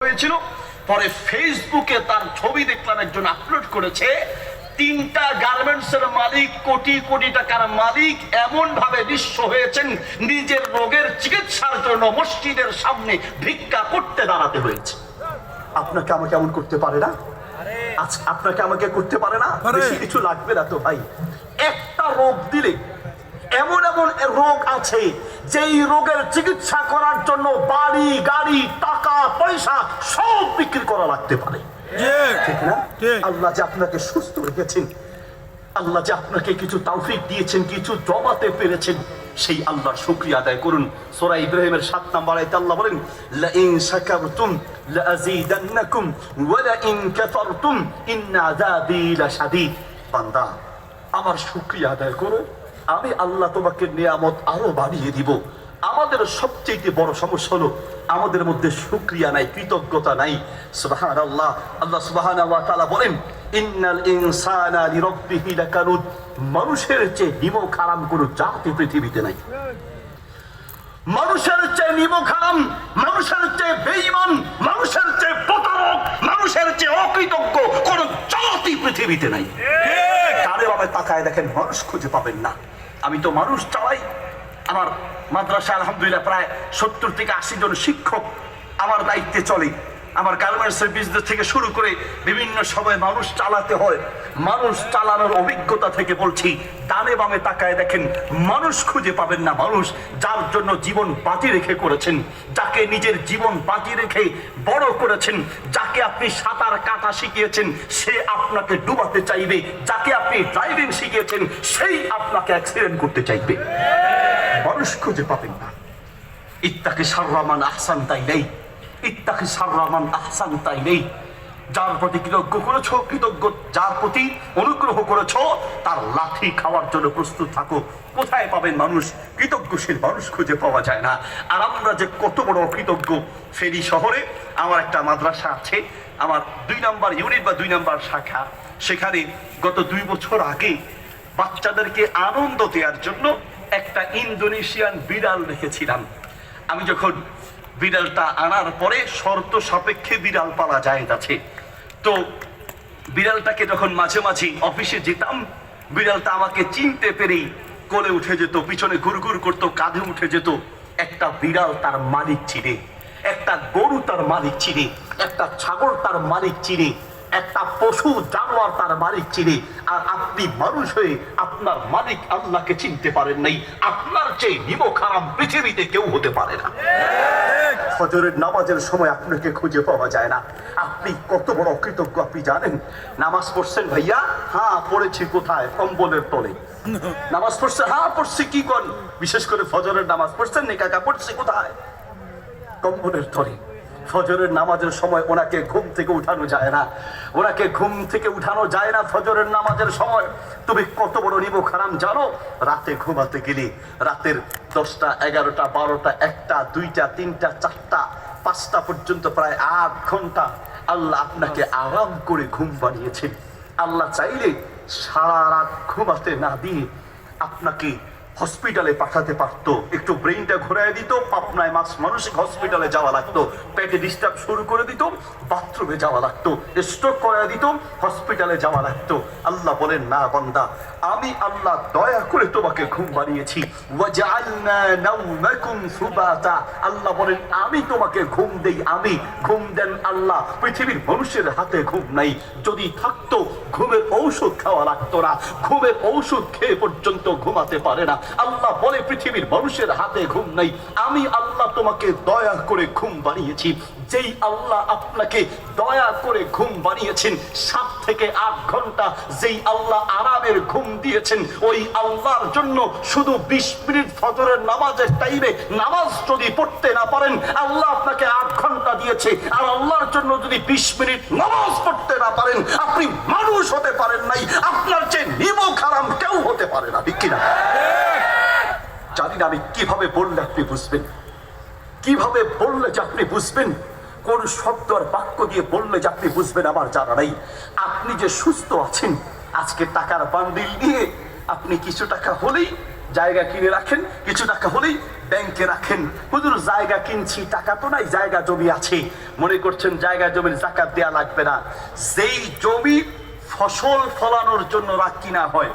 হয়েছিল। পরে ফেসবুকে তার ছবি দেখলাম একজন আপলোড করেছে, 3টা গার্মেন্টসের মালিক, কোটি কোটি টাকার মালিক এমন ভাবে নিঃস্ব হয়েছেন, নিজের রোগের চিকিৎসার জন্য মসজিদের সামনে ভিক্ষা করতে দাঁড়াতে হয়েছে। আপনাকে আমাকে এমন করতে পারে না? আপনাকে আমাকে করতে পারে না? বেশি কিছু লাগবে না তো ভাই। একটা রোগ দিলে, এমন এমন রোগ আছে যেই রোগের চিকিৎসা করার জন্য বাড়ি গাড়ি টাকা পয়সা সব বিক্রি করা লাগতে পারে, ঠিক না? আল্লাহ যে আপনাকে সুস্থ রেখেছেন, আল্লাহ যে আপনাকে কিছু তৌফিক দিয়েছেন, কিছু জমাতে পেরেছেন, সেই আল্লাহর শুকরিয়া আদায় করুন। সূরা ইব্রাহিমের 7 নম্বর আয়াতে আল্লাহ বলেন, লা ইন শাকারতুম লা আযীদান্নাকুম ওয়া লা ইন কাফারতুম ইন্না আযাবি লাশাদীদ। বান্দা, আমার শুকরিয়া আদায় করো, আমি আল্লাহ তোমাকে নিয়ামত আরো বাড়িয়ে দিব। আমাদের সবচেয়ে বড় সমস্যা হলো আমাদের মধ্যে শুকরিয়া নাই, কৃতজ্ঞতা নাই। সুবহানাল্লাহ, আল্লাহ সুবহানাহু ওয়া তাআলা বলেন, ইন্নাল ইনসানা লিরাব্বিহি লাকানুদ। মানুষের চেয়ে নিমক হারাম কোনো জাতি পৃথিবীতে নাই। মানুষের চেয়ে নিমক হারাম, মানুষের চেয়ে বেঈমান, মানুষের চেয়ে প্রতারক, মানুষের চেয়ে অকৃতজ্ঞ কোন জাতি পৃথিবীতে নাই। কারে ভাবে তাকায় দেখেন, মানুষ খুঁজে পাবেন না। আমি তো মানুষ চালাই, আমার মাদ্রাসায় আলহামদুলিল্লাহ প্রায় 70 থেকে 80 জন শিক্ষক আমার দায়িত্বে চলে। আমার গার্মেন্টসের বিজনেস থেকে শুরু করে বিভিন্ন সময় মানুষ চালাতে হয়। মানুষ চালানোর অভিজ্ঞতা থেকে বলছি, ডানে বামে তাকায় দেখেন, মানুষ খুঁজে পাবেন না। মানুষ যার জন্য জীবন বাজি রেখে করেছেন, যাকে নিজের জীবন বাজি রেখে বড় করেছেন, যাকে আপনি সাঁতার কাটা শিখিয়েছেন, সে আপনাকে ডুবাতে চাইবে। যাকে আপনি ড্রাইভিং শিখিয়েছেন, সেই আপনাকে অ্যাক্সিডেন্ট করতে চাইবে। মানুষ খুঁজে পাবেন না। ইত্তাকি শাররা মান আহসানতা ইলাইহি, ইত্তাকি শাররা মান আহসানতা ইলাইহি। যার প্রতি কৃতজ্ঞ করেছো, কৃতজ্ঞ যার প্রতি অনুগ্রহ করেছো, তার লাঠি খাওয়ার জন্য প্রস্তুত থাকো। কোথায় পাবেন মানুষ? কৃতজ্ঞশীল মানুষ খুঁজে পাওয়া যায় না। আর আমরা যে কত বড় অকৃতজ্ঞ। ফেনী শহরে আমার একটা মাদ্রাসা আছে, আমার 2 নম্বর ইউনিট বা 2 নম্বর শাখা। সেখানে গত 2 বছর আগে বাচ্চাদেরকে আনন্দ দেওয়ার জন্য একটা ইন্দোনেশিয়ান বিড়াল রেখেছিলাম। আমি যখন বিড়ালটা আনার পরে শর্ত সাপেক্ষে বিড়াল পালা যায় আছে, তো বিড়ালটাকে যখন মাঝে মাঝে অফিসে যেতাম, বিড়ালটা আমাকে চিনতে পেরেই কোলে উঠে যেত, পিছনে ঘুরঘুর করতো, কাঁধে উঠে যেত। একটা বিড়াল তার মালিক চিনে, একটা গরু তার মালিক চিনে, একটা ছাগল তার মালিক চিনে, একটা পশু জানোয়ার তার মালিক চিনে। আর আপনি মানুষ হয়ে আপনার মালিক আল্লাহকে চিনতে পারেন নাই। আপনার চেয়ে নিমক হারাম পৃথিবীতে কেউ হতে পারে না। ফজরের নামাজের সময় আপনাকে খুঁজে পাওয়া যায় না। আপনি কত বড় অকৃতজ্ঞ আপনি জানেন? নামাজ পড়ছেন ভাইয়া? হ্যাঁ পড়েছি। কোথায়? কম্বলের তলে। নামাজ পড়ছে? হ্যাঁ পড়ছি। কি কর? বিশেষ করে ফজরের নামাজ পড়ছেন নি কাকা? পড়ছি। কোথায়? কম্বলের তলে। ফজরের নামাজের সময় ওনাকে ঘুম থেকে উঠানো যায় না, ওনাকে ঘুম থেকে উঠানো যায় না ফজরের নামাজের সময়। তুমি কত বড় নিমক হারাম জানো? রাতে ঘুমাতে গেলে রাতের 10টা 11টা 12টা 1টা 2টা 3টা 4টা 5টা পর্যন্ত প্রায় 8 ঘন্টা আল্লাহ আপনাকে আরাম করে ঘুম বানিয়েছেন। আল্লাহ চাইলে সারা রাত ঘুমাতে না দিয়ে আপনাকে হসপিটালে পাঠাতে পারতো। একটু ব্রেইনটা ঘুরাই দিত, পাবনায় মানসিক হসপিটালে যাওয়া লাগতো, পেটে ডিস্টার্ব শুরু করে দিত, বাথরুমে যাওয়া লাগতো, স্ট্রোক করাই দিত, হসপিটালে যাওয়া লাগতো। আল্লাহ বলেন, না বান্দা, আমি আল্লাহ দয়া করে তোমাকে ঘুম বানিয়েছি। ওয়াজআলনা নাওমাকুম সুবাতা। আল্লাহ বলেন, আমি তোমাকে ঘুম দেই। আমি ঘুম দেন আল্লাহ। পৃথিবীর মানুষের হাতে ঘুম নাই। যদি থাকতো ঘুমের ঔষধ খাওয়া লাগতো না। ঘুমের ঔষধ খেয়ে পর্যন্ত ঘুমাতে পারে না। আল্লাহ বলে, পৃথিবীর মানুষের হাতে ঘুম নাই। আমি আল্লাহ তোমাকে দয়া করে ঘুম বানিয়েছি। যেই আল্লাহ আপনাকে দয়া করে ঘুম বানিয়েছেন, 7 থেকে 8 ঘন্টা যেই আল্লাহ আরামের ঘুম দিয়েছেন, ওই আল্লাহর জন্য শুধু 20 মিনিট ফজরের নামাজের টাইমে নামাজ যদি পড়তে না পারেন, আল্লাহ আপনাকে 8 ঘন্টা দিয়েছে। আর আল্লাহর জন্য যদি 20 মিনিট নামাজ পড়তে না পারেন, আপনি মানুষ হতে পারেন নাই। আপনার চেয়ে নিমক হারাম কেউ হতে পারে না, ঠিক কিনা? জানি না আমি কিভাবে বললে আপনি বুঝবেন, কিভাবে বললে যে আপনি বুঝবেন, কোন শব্দ আর বাক্য দিয়ে বললে যে আপনি বুঝবেন আমার জানা নাই। আপনি যে সুস্থ আছেন, আজকে টাকার বান্ডিল নিয়ে আপনি কিছু টাকা হলেই জায়গা কিনে রাখেন, কিছু টাকা হলেই ব্যাংকে রাখেন। হুজুর জায়গা কিনছি, টাকা তো নাই, জায়গা জমি আছে, মনে করছেন জায়গা জমির যাকাত দেয়া লাগবে না। যেই জমি ফসল ফলানোর জন্য কিনা হয়,